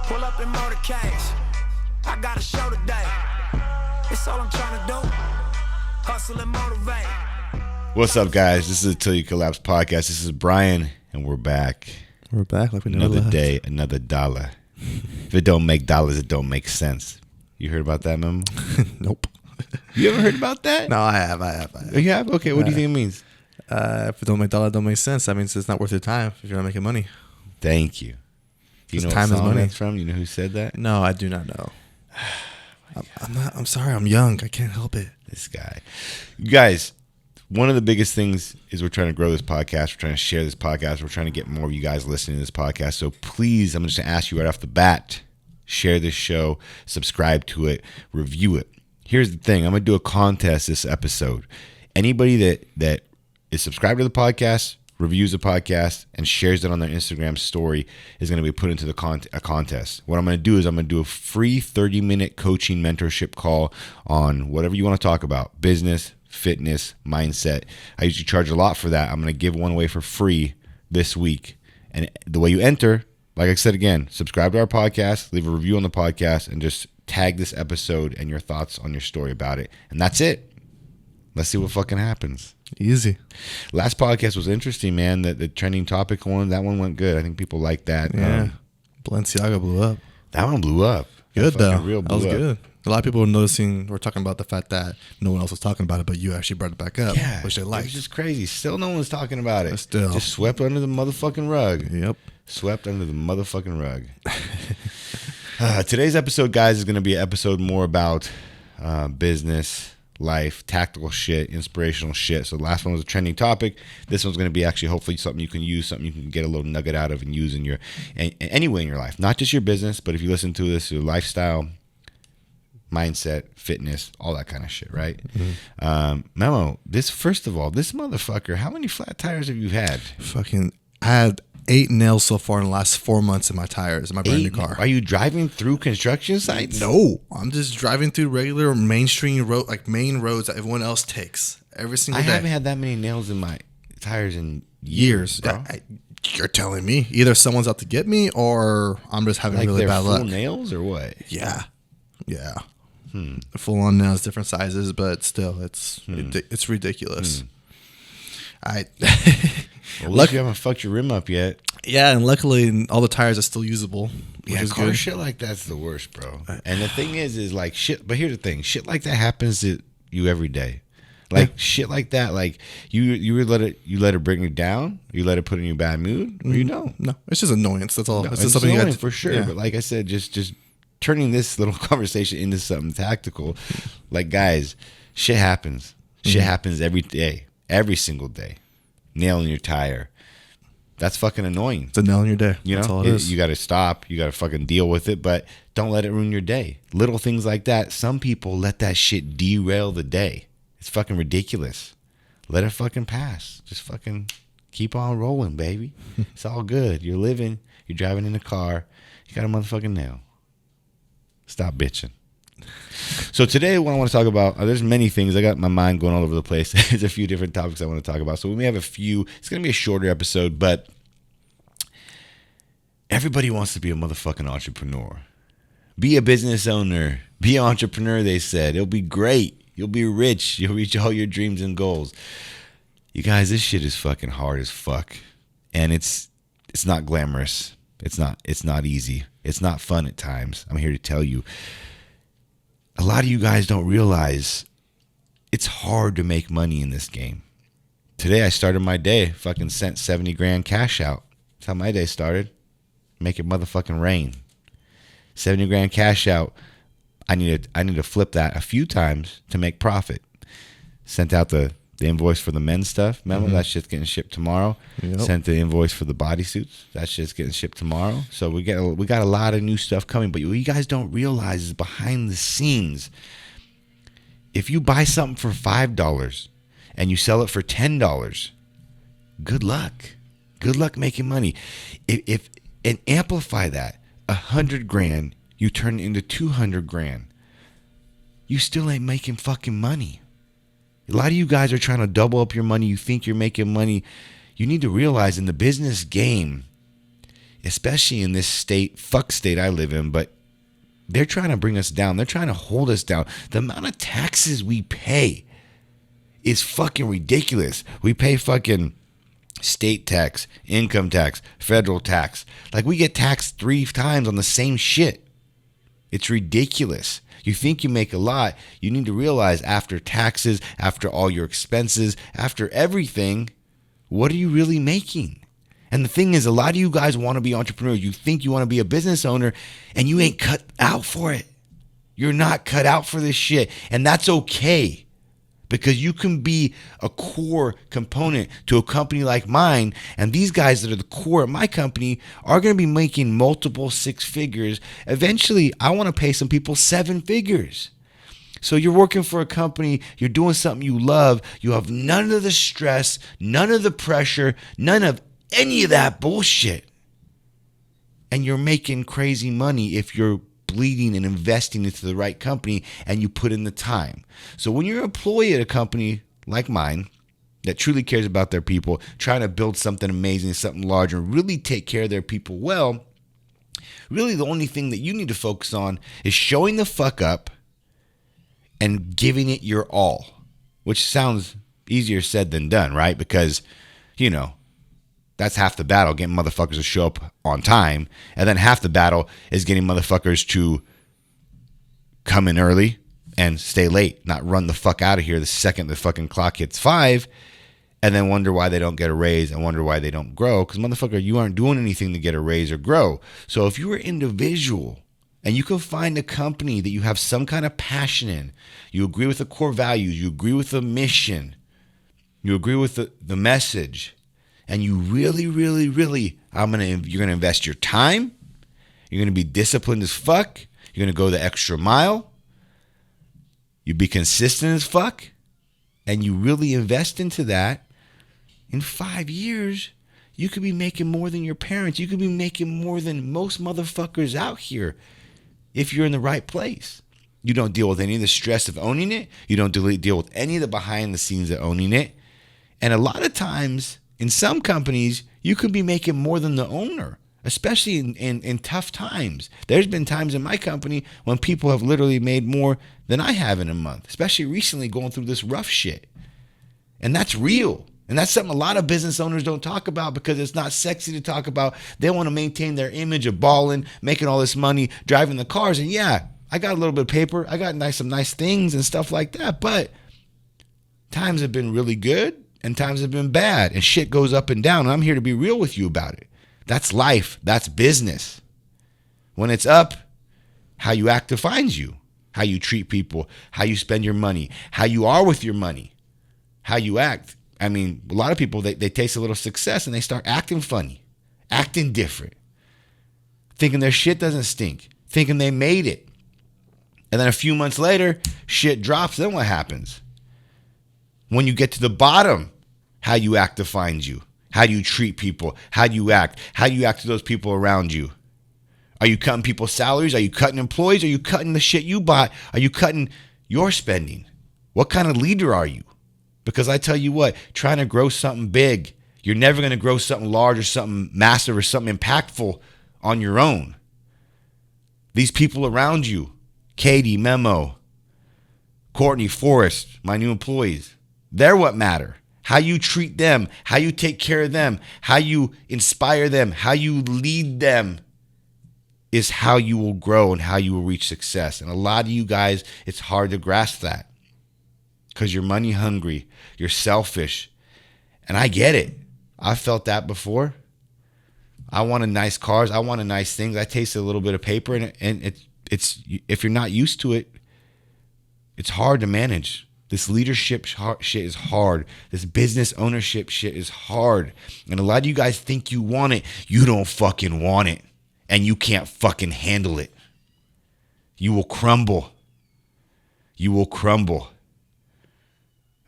Pull up in motorcades. I got a show today. It's all I'm trying to do. Hustle and motivate. What's up, guys? This is the Til You Collapse Podcast. This is Brian, and we're back. We're back like we never Another left. day, another dollar. If it don't make dollars, it don't make sense. You heard about that, Memo? Nope. You ever heard about that? No, I have. You have? Okay, what do you think it means? If it don't make dollar, it don't make sense. That means it's not worth your time if you're not making money. Thank you. Do you know Time what is song money. that's from? You know who said that? No, I do not know. I'm sorry. I'm young. I can't help it. This guy. You guys, one of the biggest things is we're trying to grow this podcast. We're trying to share this podcast. We're trying to get more of you guys listening to this podcast. So please, I'm just going to ask you right off the bat, share this show, subscribe to it, review it. Here's the thing. I'm going to do a contest this episode. Anybody that is subscribed to the podcast, reviews the podcast, and shares it on their Instagram story is going to be put into a contest. What I'm going to do is I'm going to do a free 30-minute coaching mentorship call on whatever you want to talk about, business, fitness, mindset. I usually charge a lot for that. I'm going to give one away for free this week. And the way you enter, like I said again, subscribe to our podcast, leave a review on the podcast, and just tag this episode and your thoughts on your story about it. And that's it. Let's see what fucking happens. Easy. Last podcast was interesting, man. The trending topic one, that one went good. I think people like that. Yeah. Balenciaga blew up. That one blew up. Good, that though. Real That was blew up. good. A lot of people were noticing, we're talking about the fact that no one else was talking about it, but you actually brought it back up, Yeah, which they it liked. was just crazy. Still no one's talking about it. Still. Just swept under the motherfucking rug. Yep. Swept under the motherfucking rug. Today's episode, guys, is going to be an episode more about business, life, tactical shit, inspirational shit. So the last one was a trending topic. This one's going to be actually hopefully something you can use, something you can get a little nugget out of and use in your any way in your life. Not just your business, but if you listen to this, your lifestyle, mindset, fitness, all that kind of shit, right? Mm-hmm. Memo, first of all, this motherfucker, how many flat tires have you had? I had 8 nails so far in the last 4 months in my tires in my brand new car. Are you driving through construction sites? No, I'm just driving through regular mainstream road, like main roads that everyone else takes every single day. I haven't had that many nails in my tires in years, bro. You're telling me either someone's out to get me or I'm just having Like really they're bad full luck. nails or what? Yeah. Full on nails, different sizes, but still, it's ridiculous. Well, look, you haven't fucked your rim up yet. Yeah, and luckily all the tires are still usable. Yeah, is car good. shit like that's the worst, bro. And the thing is like shit. But here's the thing: shit like that happens to you every day. Like shit like that, like you let it bring you down. You let it put in you a bad mood, or you don't. No, it's just annoyance. That's all. No, it's just something you annoying got for sure. Yeah. But like I said, just turning this little conversation into something tactical. Like, guys, shit happens. Shit happens every day, every single day. Nail in your tire. That's fucking annoying. It's a nail in your day. You know, That's all it is. You got to stop. You got to fucking deal with it, but don't let it ruin your day. Little things like that. Some people let that shit derail the day. It's fucking ridiculous. Let it fucking pass. Just fucking keep on rolling, baby. It's all good. You're living. You're driving in a car. You got a motherfucking nail. Stop bitching. So today, what I want to talk about, there's many things. I got my mind going all over the place. There's a few different topics I want to talk about. So we may have a few. It's going to be a shorter episode, but everybody wants to be a motherfucking entrepreneur. Be a business owner. Be an entrepreneur, they said. It'll be great. You'll be rich. You'll reach all your dreams and goals. You guys, this shit is fucking hard as fuck. And it's not glamorous. It's not easy. It's not fun at times. I'm here to tell you. A lot of you guys don't realize it's hard to make money in this game. Today I started my day, fucking sent 70 grand cash out. That's how my day started. Make it motherfucking rain. 70 grand cash out. I need to flip that a few times to make profit. Sent out the invoice for the men's stuff. Remember, that shit's getting shipped tomorrow. Yep. Sent the invoice for the bodysuits. That shit's getting shipped tomorrow. So we got a lot of new stuff coming. But what you guys don't realize is behind the scenes, if you buy something for $5 and you sell it for $10, good luck. Good luck making money. If and amplify that, 100 grand, you turn it into 200 grand. You still ain't making fucking money. A lot of you guys are trying to double up your money. You think you're making money. You need to realize in the business game, especially in this fuck state I live in, but they're trying to bring us down. They're trying to hold us down. The amount of taxes we pay is fucking ridiculous. We pay fucking state tax, income tax, federal tax. Like, we get taxed 3 times on the same shit. It's ridiculous. You think you make a lot. You need to realize, after taxes, after all your expenses, after everything, what are you really making? And the thing is, a lot of you guys want to be entrepreneurs. You think you want to be a business owner, and you ain't cut out for it. You're not cut out for this shit. And that's okay, because you can be a core component to a company like mine. And these guys that are the core of my company are going to be making multiple 6 figures. Eventually, I want to pay some people 7 figures. So you're working for a company, you're doing something you love, you have none of the stress, none of the pressure, none of any of that bullshit. And you're making crazy money if you're bleeding and investing into the right company and you put in the time. So when you're an employee at a company like mine that truly cares about their people, trying to build something amazing, something large, and really take care of their people well, really the only thing that you need to focus on is showing the fuck up and giving it your all, which sounds easier said than done, right? Because, you know, that's half the battle, getting motherfuckers to show up on time. And then half the battle is getting motherfuckers to come in early and stay late, not run the fuck out of here the second the fucking clock hits 5, and then wonder why they don't get a raise and wonder why they don't grow. Because, motherfucker, you aren't doing anything to get a raise or grow. So if you're an individual and you can find a company that you have some kind of passion in, you agree with the core values, you agree with the mission, you agree with the message, and you really, really, really, you're going to invest your time. You're going to be disciplined as fuck. You're going to go the extra mile. You be consistent as fuck. And you really invest into that. In 5 years, you could be making more than your parents. You could be making more than most motherfuckers out here if you're in the right place. You don't deal with any of the stress of owning it. You don't deal with any of the behind the scenes of owning it. And a lot of times, in some companies, you could be making more than the owner, especially in tough times. There's been times in my company when people have literally made more than I have in a month, especially recently going through this rough shit. And that's real. And that's something a lot of business owners don't talk about because it's not sexy to talk about. They want to maintain their image of balling, making all this money, driving the cars. And yeah, I got a little bit of paper. I got some nice things and stuff like that. But times have been really good. And times have been bad, and shit goes up and down. And I'm here to be real with you about it. That's life. That's business. When it's up, how you act defines you. How you treat people, how you spend your money, how you are with your money, how you act. I mean, a lot of people, they taste a little success and they start acting funny, acting different, thinking their shit doesn't stink, thinking they made it. And then a few months later, shit drops. Then what happens? When you get to the bottom, how you act defines you. How do you treat people? How do you act? How do you act to those people around you? Are you cutting people's salaries? Are you cutting employees? Are you cutting the shit you bought? Are you cutting your spending? What kind of leader are you? Because I tell you what, trying to grow something big, you're never going to grow something large or something massive or something impactful on your own. These people around you, Katie, Memo, Courtney, Forrest, my new employees, they're what matter. How you treat them, how you take care of them, how you inspire them, how you lead them is how you will grow and how you will reach success. And a lot of you guys, it's hard to grasp that because you're money hungry, you're selfish. And I get it. I felt that before. I wanted nice cars. I wanted nice things. I tasted a little bit of paper, and it's if you're not used to it, it's hard to manage. This leadership shit is hard. This business ownership shit is hard. And a lot of you guys think you want it. You don't fucking want it. And you can't fucking handle it. You will crumble. You will crumble.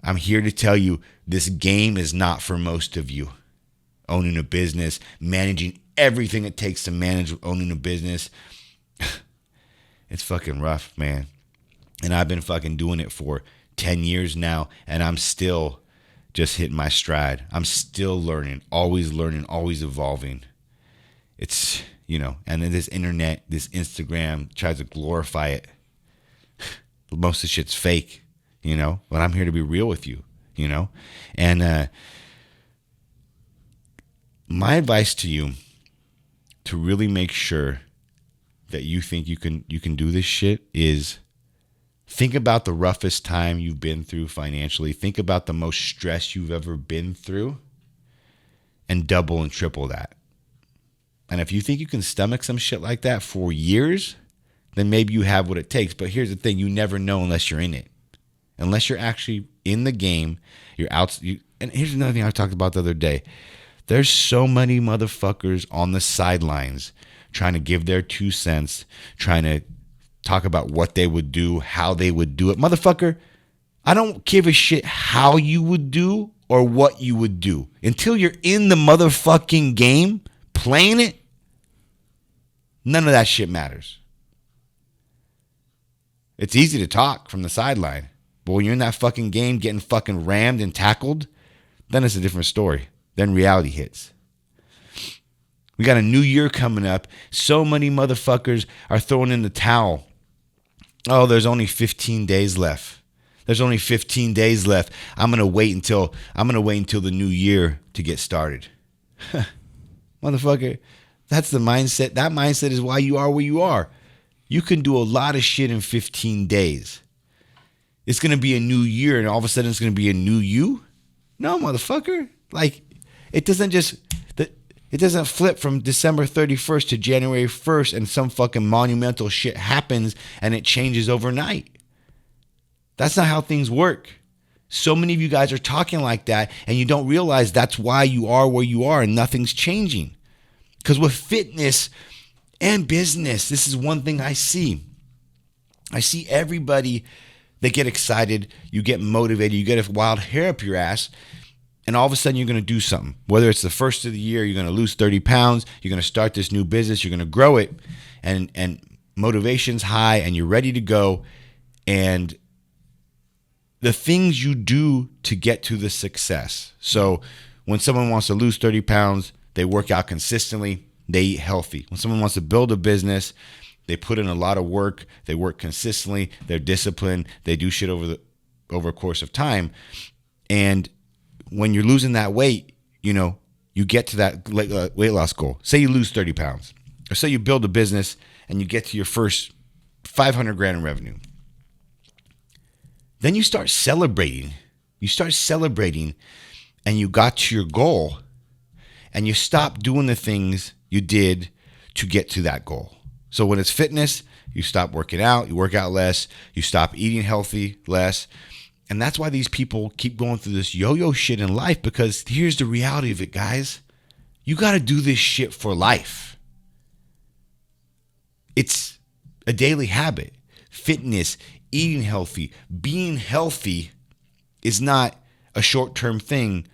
I'm here to tell you, this game is not for most of you. Owning a business, managing everything it takes to manage owning a business. It's fucking rough, man. And I've been fucking doing it for 10 years now, and I'm still just hitting my stride. I'm still learning, always evolving. It's, and then this internet, this Instagram tries to glorify it. Most of the shit's fake, but I'm here to be real with you, and my advice to you, to really make sure that you think you can do this shit, is think about the roughest time you've been through financially. Think about the most stress you've ever been through, and double and triple that. And if you think you can stomach some shit like that for years, then maybe you have what it takes. But here's the thing, you never know unless you're in it. Unless you're actually in the game, you're out. And here's another thing I talked about the other day. There's so many motherfuckers on the sidelines trying to give their 2 cents, trying to talk about what they would do, how they would do it. Motherfucker, I don't give a shit how you would do or what you would do. Until you're in the motherfucking game, playing it, none of that shit matters. It's easy to talk from the sideline, but when you're in that fucking game getting fucking rammed and tackled, then it's a different story. Then reality hits. We got a new year coming up. So many motherfuckers are throwing in the towel. Oh, there's only 15 days left. There's only 15 days left. I'm gonna wait until the new year to get started. Motherfucker, that's the mindset. That mindset is why you are where you are. You can do a lot of shit in 15 days. It's going to be a new year and all of a sudden it's going to be a new you? No, motherfucker. Like, it doesn't flip from December 31st to January 1st and some fucking monumental shit happens and it changes overnight. That's not how things work. So many of you guys are talking like that and you don't realize that's why you are where you are and nothing's changing. Because with fitness and business, this is one thing I see. I see everybody, they get excited, you get motivated, you get a wild hair up your ass, and all of a sudden you're going to do something. Whether it's the first of the year, you're going to lose 30 pounds, you're going to start this new business, you're going to grow it, and motivation's high, and you're ready to go, and the things you do to get to the success. So when someone wants to lose 30 pounds, they work out consistently, they eat healthy. When someone wants to build a business, they put in a lot of work, they work consistently, they're disciplined, they do shit over a course of time. And when you're losing that weight, you get to that weight loss goal. Say you lose 30 pounds, or say you build a business and you get to your first 500 grand in revenue. Then you start celebrating. And you got to your goal and you stop doing the things you did to get to that goal. So when it's fitness, you stop working out, you work out less, you stop eating healthy less. And that's why these people keep going through this yo-yo shit in life, because here's the reality of it, guys. You got to do this shit for life. It's a daily habit. Fitness, eating healthy, being healthy is not a short-term thing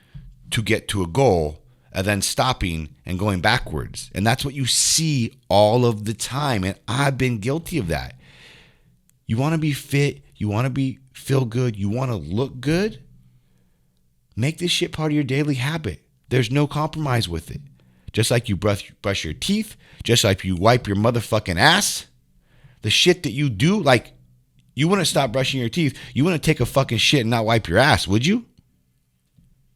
to get to a goal and then stopping and going backwards. And that's what you see all of the time. And I've been guilty of that. You want to be fit, you want to feel good, you want to look good, make this shit part of your daily habit. There's no compromise with it. Just like you brush your teeth, just like you wipe your motherfucking ass, the shit that you do, like, you wouldn't stop brushing your teeth. You wouldn't take a fucking shit and not wipe your ass, would you?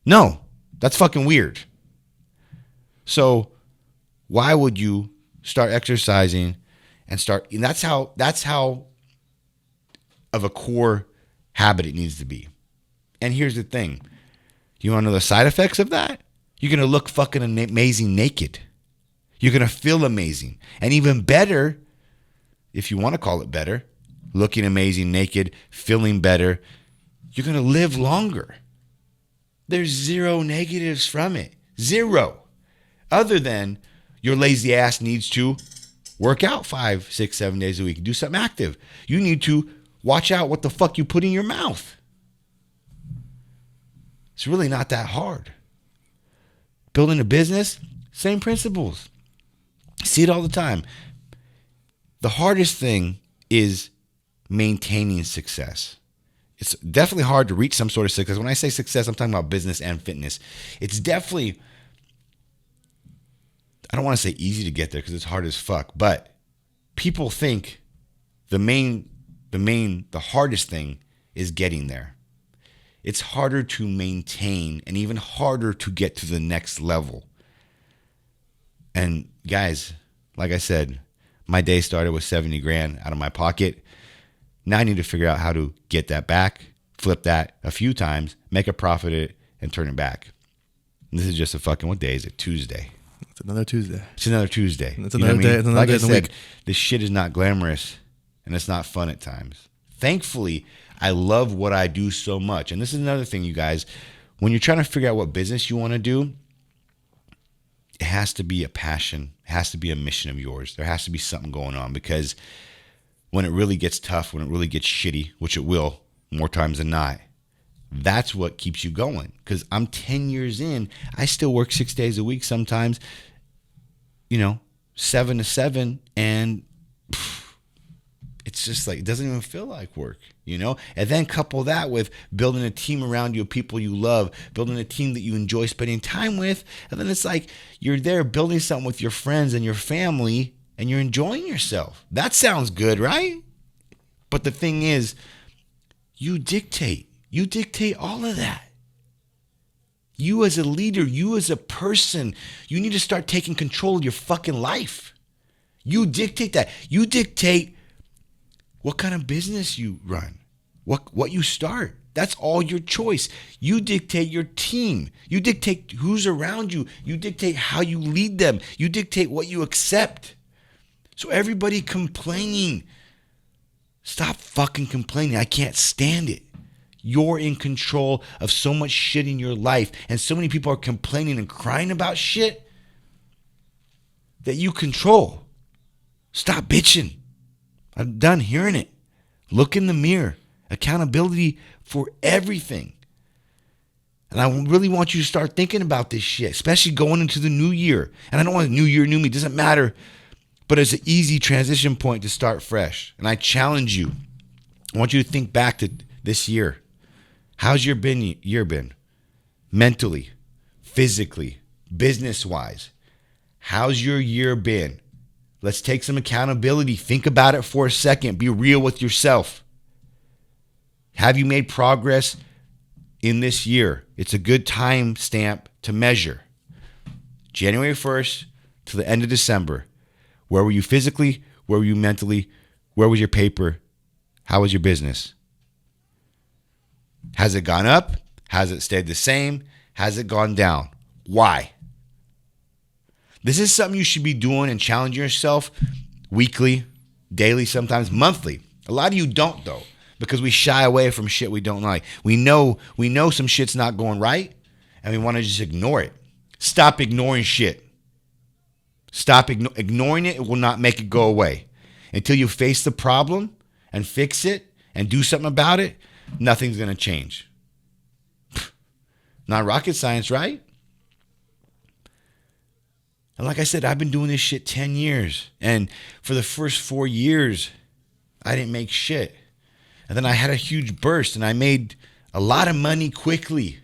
No, that's fucking weird. So why would you start exercising and that's how of a core habit it needs to be. And here's the thing. You want to know the side effects of that? You're going to look fucking amazing naked. You're going to feel amazing. And even better, if you want to call it better, looking amazing naked, feeling better, you're going to live longer. There's zero negatives from it. Zero. Other than your lazy ass needs to work out 5, 6, 7 days a week. Do something active. You need to watch out what the fuck you put in your mouth. It's really not that hard. Building a business, same principles. See it all the time. The hardest thing is maintaining success. It's definitely hard to reach some sort of success. When I say success, I'm talking about business and fitness. It's definitely I don't want to say easy to get there because it's hard as fuck, but people think the hardest thing is getting there. It's harder to maintain and even harder to get to the next level. And guys, like I said, my day started with 70 grand out of my pocket. Now I need to figure out how to get that back, flip that a few times, make a profit of it, and turn it back. And this is just a fucking, what day is it? Tuesday. It's another Tuesday. It's another Tuesday. It's another day. It's another like day I of the said, week. this shit is not glamorous and it's not fun at times. Thankfully, I love what I do so much. And this is another thing, you guys. When you're trying to figure out what business you want to do, it has to be a passion. It has to be a mission of yours. There has to be something going on, because when it really gets tough, when it really gets shitty, which it will more times than not, that's what keeps you going. Because I'm 10 years in. I still work 6 days a week sometimes, 7 to 7. And it's just like, it doesn't even feel like work, And then couple that with building a team around you of people you love, building a team that you enjoy spending time with. And then it's like you're there building something with your friends and your family and you're enjoying yourself. That sounds good, right? But the thing is, you dictate all of that. You as a leader, you as a person, you need to start taking control of your fucking life. You dictate that. You dictate what kind of business you run, what you start. That's all your choice. You dictate your team. You dictate who's around you. You dictate how you lead them. You dictate what you accept. So everybody complaining, stop fucking complaining. I can't stand it. You're in control of so much shit in your life, and so many people are complaining and crying about shit that you control. Stop bitching. I'm done hearing it. Look in the mirror. Accountability for everything. And I really want you to start thinking about this shit, especially going into the new year. And I don't want a new year, new me. It doesn't matter. But it's an easy transition point to start fresh. And I challenge you. I want you to think back to this year. How's your year been? Mentally, physically, business-wise. How's your year been? Let's take some accountability. Think about it for a second. Be real with yourself. Have you made progress in this year? It's a good time stamp to measure. January 1st to the end of December. Where were you physically? Where were you mentally? Where was your paper? How was your business? Has it gone up? Has it stayed the same? Has it gone down? Why? This is something you should be doing and challenging yourself weekly, daily, sometimes monthly. A lot of you don't, though, because we shy away from shit we don't like. We know some shit's not going right, and we want to just ignore it. Stop ignoring shit. Stop ignoring it. It will not make it go away. Until you face the problem and fix it and do something about it, nothing's going to change. Not rocket science, right? And like I said, I've been doing this shit 10 years. And for the first 4 years, I didn't make shit. And then I had a huge burst and I made a lot of money quickly.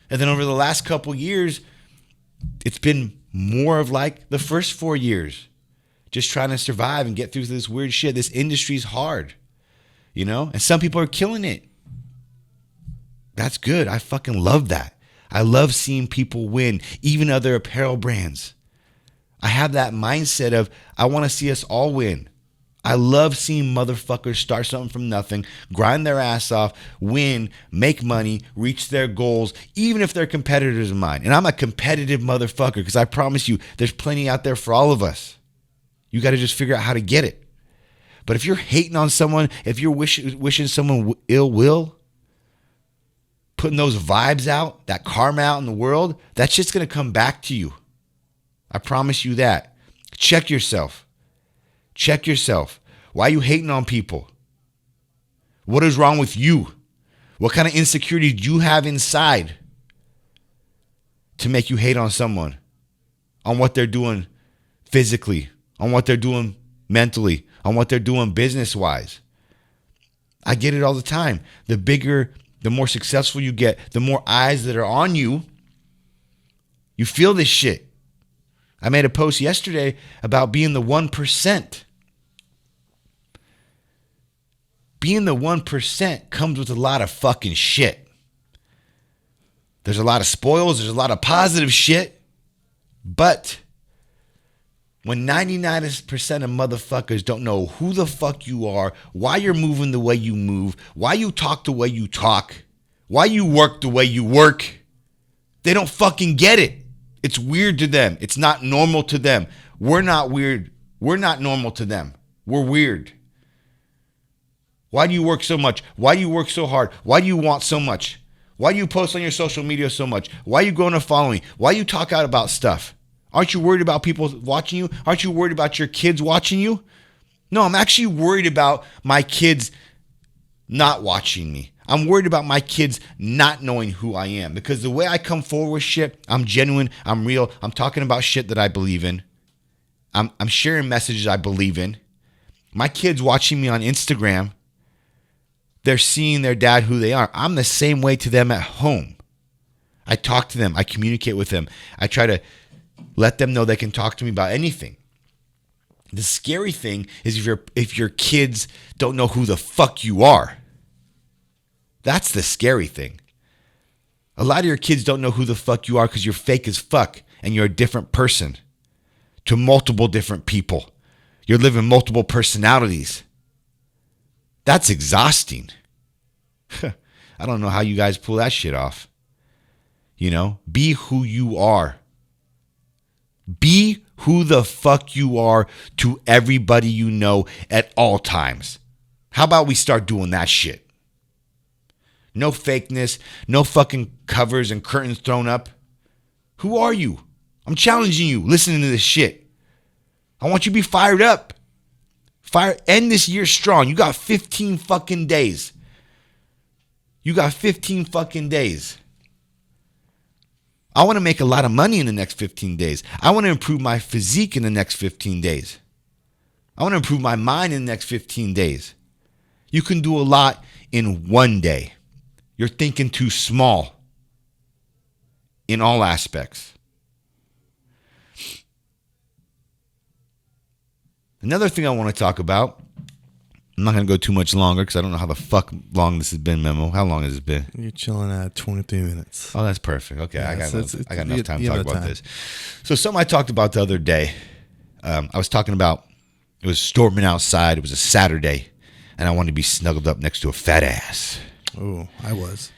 And then over the last couple years, it's been more of like the first 4 years. Just trying to survive and get through this weird shit. This industry's hard. And some people are killing it. That's good. I fucking love that. I love seeing people win, even other apparel brands. I have that mindset of I want to see us all win. I love seeing motherfuckers start something from nothing, grind their ass off, win, make money, reach their goals, even if they're competitors of mine. And I'm a competitive motherfucker because I promise you there's plenty out there for all of us. You got to just figure out how to get it. But if you're hating on someone, if you're wishing someone ill will, putting those vibes out, that karma out in the world, that shit's going to come back to you. I promise you that. Check yourself. Check yourself. Why are you hating on people? What is wrong with you? What kind of insecurity do you have inside to make you hate on someone, on what they're doing physically, on what they're doing mentally, on what they're doing business-wise? I get it all the time. The bigger, the more successful you get, the more eyes that are on you. You feel this shit. I made a post yesterday about being the 1%. Being the 1% comes with a lot of fucking shit. There's a lot of spoils. There's a lot of positive shit. But when 99% of motherfuckers don't know who the fuck you are, why you're moving the way you move, why you talk the way you talk, why you work the way you work, they don't fucking get it. It's weird to them. It's not normal to them. We're not weird. We're not normal to them. We're weird. Why do you work so much? Why do you work so hard? Why do you want so much? Why do you post on your social media so much? Why are you growing a following? Why you talk out about stuff? Aren't you worried about people watching you? Aren't you worried about your kids watching you? No, I'm actually worried about my kids not watching me. I'm worried about my kids not knowing who I am, because the way I come forward with shit, I'm genuine, I'm real, I'm talking about shit that I believe in. I'm sharing messages I believe in. My kids watching me on Instagram, they're seeing their dad who they are. I'm the same way to them at home. I talk to them. I communicate with them. I try to let them know they can talk to me about anything. The scary thing is if your kids don't know who the fuck you are. That's the scary thing. A lot of your kids don't know who the fuck you are because you're fake as fuck and you're a different person to multiple different people. You're living multiple personalities. That's exhausting. I don't know how you guys pull that shit off. You know, be who you are. Be who the fuck you are to everybody you know at all times. How about we start doing that shit? No fakeness, no fucking covers and curtains thrown up. Who are you? I'm challenging you listening to this shit. I want you to be fired up. End this year strong. You got 15 fucking days. You got 15 fucking days. I want to make a lot of money in the next 15 days. I want to improve my physique in the next 15 days. I want to improve my mind in the next 15 days. You can do a lot in one day. You're thinking too small in all aspects. Another thing I want to talk about, I'm not going to go too much longer because I don't know how the fuck long this has been, Memo. How long has it been? You're chilling at 23 minutes. Oh, that's perfect. Okay, Yeah, I got enough time to you talk have about time. this. So something I talked about the other day, I was talking about, it was storming outside. It was a Saturday, and I wanted to be snuggled up next to a fat ass. Oh, I was.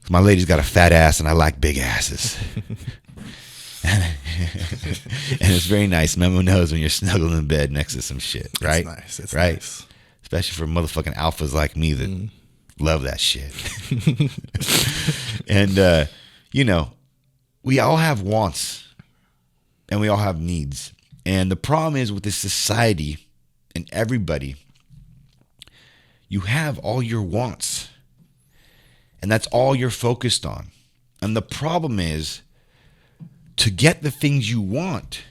My lady's got a fat ass, and I like big asses. And it's very nice. Memo knows when you're snuggled in bed next to some shit, right? It's nice. It's right? nice. Especially for motherfucking alphas like me that love that shit. And, you know, we all have wants and we all have needs. And the problem is with this society and everybody, you have all your wants and that's all you're focused on. And the problem is, to get the things you want,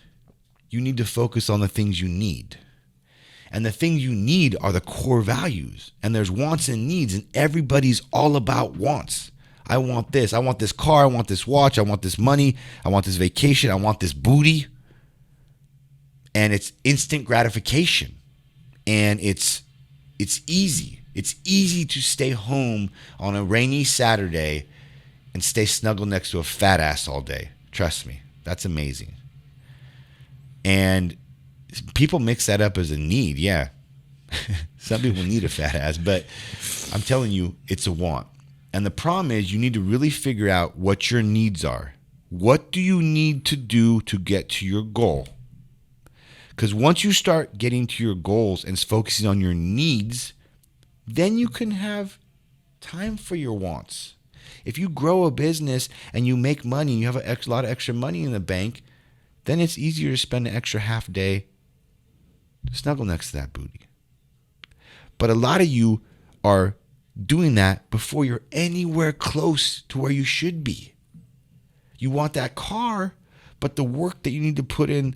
you need to focus on the things you need. And the things you need are the core values. And there's wants and needs, and everybody's all about wants. I want this. I want this car. I want this watch. I want this money. I want this vacation. I want this booty. And it's instant gratification. And it's easy. It's easy to stay home on a rainy Saturday and stay snuggled next to a fat ass all day. Trust me, that's amazing. And people mix that up as a need, yeah. Some people need a fat ass, but I'm telling you, it's a want. And the problem is you need to really figure out what your needs are. What do you need to do to get to your goal? Because once you start getting to your goals and focusing on your needs, then you can have time for your wants. If you grow a business and you make money, you have a lot of extra money in the bank, then it's easier to spend an extra half day to snuggle next to that booty. But a lot of you are doing that before you're anywhere close to where you should be. You want that car, but the work that you need to put in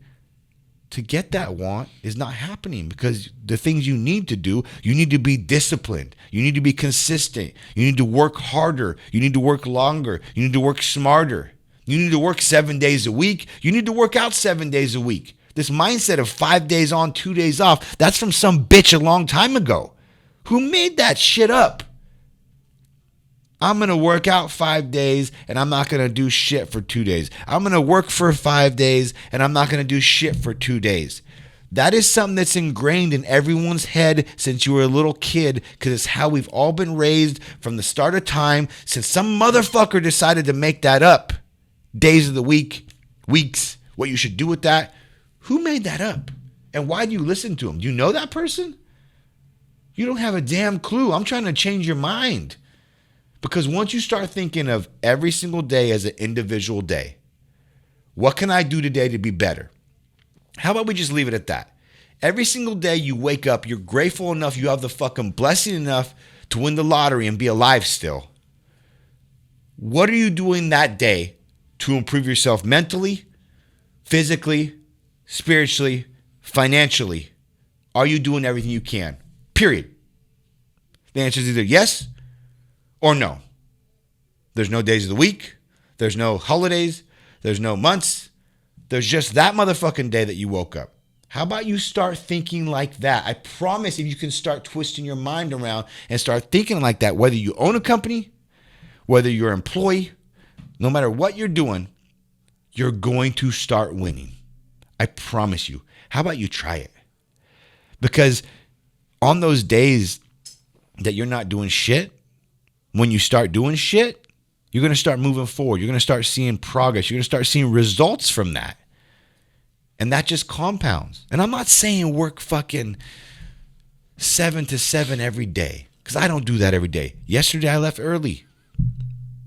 to get that want is not happening because the things you need to do, you need to be disciplined. You need to be consistent. You need to work harder. You need to work longer. You need to work smarter. You need to work 7 days a week. You need to work out 7 days a week. This mindset of 5 days on, 2 days off, that's from some bitch a long time ago. Who made that shit up? I'm going to work out 5 days and I'm not going to do shit for 2 days. I'm going to work for 5 days and I'm not going to do shit for 2 days. That is something that's ingrained in everyone's head since you were a little kid, because it's how we've all been raised from the start of time, since some motherfucker decided to make that up. Days of the week, weeks, what you should do with that. Who made that up? And why do you listen to him? Do you know that person? You don't have a damn clue. I'm trying to change your mind. Because once you start thinking of every single day as an individual day, what can I do today to be better? How about we just leave it at that? Every single day you wake up, you're grateful enough, you have the fucking blessing enough to win the lottery and be alive still. What are you doing that day to improve yourself mentally, physically, spiritually, financially? Are you doing everything you can? Period. The answer is either yes or no. There's no days of the week. There's no holidays. There's no months. There's just that motherfucking day that you woke up. How about you start thinking like that? I promise if you can start twisting your mind around and start thinking like that, whether you own a company, whether you're an employee, no matter what you're doing, you're going to start winning. I promise you. How about you try it? Because on those days that you're not doing shit, when you start doing shit, you're going to start moving forward. You're going to start seeing progress. You're going to start seeing results from that. And that just compounds. And I'm not saying work fucking 7 to 7 every day, because I don't do that every day. Yesterday I left early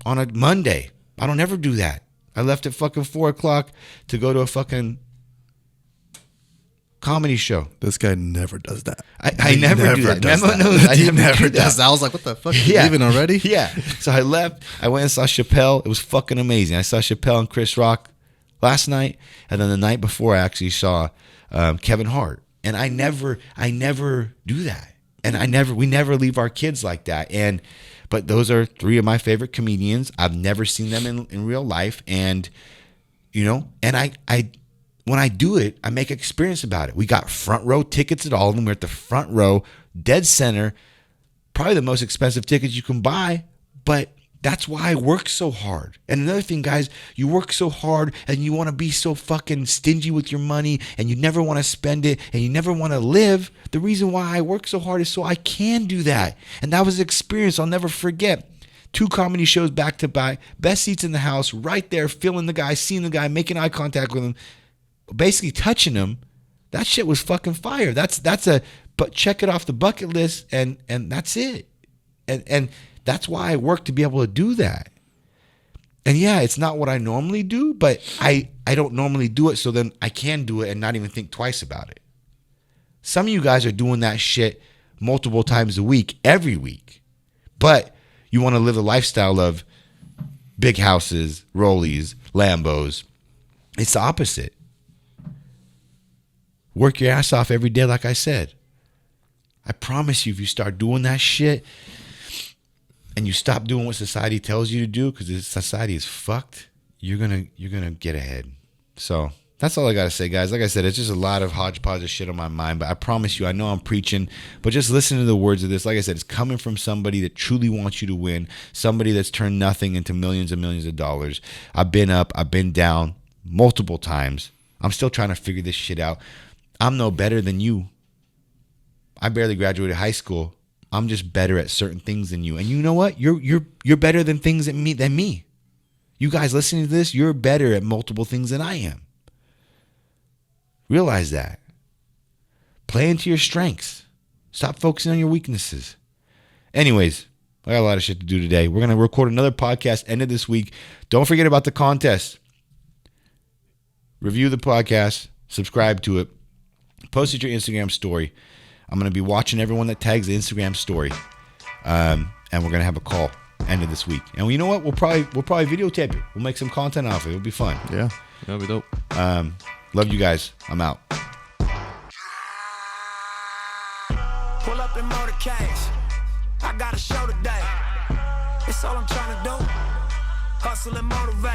on a Monday. I don't ever do that. I left at fucking 4 o'clock to go to a fucking comedy show. This guy never does that. I never do that. Memo knows I never does that. I was like, what the fuck? You leaving already? Yeah. So I left. I went and saw Chappelle. It was fucking amazing. I saw Chappelle and Chris Rock last night, and then the night before I actually saw Kevin Hart. And I never do that. And we never leave our kids like that. But those are 3 of my favorite comedians. I've never seen them in real life. And, and I when I do it, I make an experience about it. We got front row tickets at all of them. We're at the front row, dead center, probably the most expensive tickets you can buy, but that's why I work so hard. And another thing, guys, you work so hard and you want to be so fucking stingy with your money and you never want to spend it and you never want to live. The reason why I work so hard is so I can do that. And that was an experience I'll never forget. 2 comedy shows back to back, best seats in the house, right there, feeling the guy, seeing the guy, making eye contact with him, basically touching him. That shit was fucking fire. But check it off the bucket list and that's it. And that's why I work to be able to do that. And yeah, it's not what I normally do, but I don't normally do it, so then I can do it and not even think twice about it. Some of you guys are doing that shit multiple times a week, every week. But you want to live a lifestyle of big houses, Rollies, Lambos. It's the opposite. Work your ass off every day, like I said. I promise you, if you start doing that shit and you stop doing what society tells you to do, because society is fucked, you're gonna get ahead. So that's all I gotta say, guys. Like I said, it's just a lot of hodgepodge of shit on my mind, but I promise you, I know I'm preaching, but just listen to the words of this. Like I said, it's coming from somebody that truly wants you to win, somebody that's turned nothing into millions and millions of dollars. I've been up, I've been down multiple times. I'm still trying to figure this shit out. I'm no better than you. I barely graduated high school. I'm just better at certain things than you. And you know what? You're better than things than me. You guys listening to this, you're better at multiple things than I am. Realize that. Play into your strengths. Stop focusing on your weaknesses. Anyways, I got a lot of shit to do today. We're going to record another podcast end of this week. Don't forget about the contest. Review the podcast. Subscribe to it. Post it your Instagram story. I'm going to be watching everyone that tags the Instagram story. And we're going to have a call end of this week. And you know what? We'll probably videotape it. We'll make some content off it. It'll be fun. Yeah. That'll be dope. Love you guys. I'm out. Pull up in motorcades. I got a show today. It's all I'm trying to do. Hustle and motivate.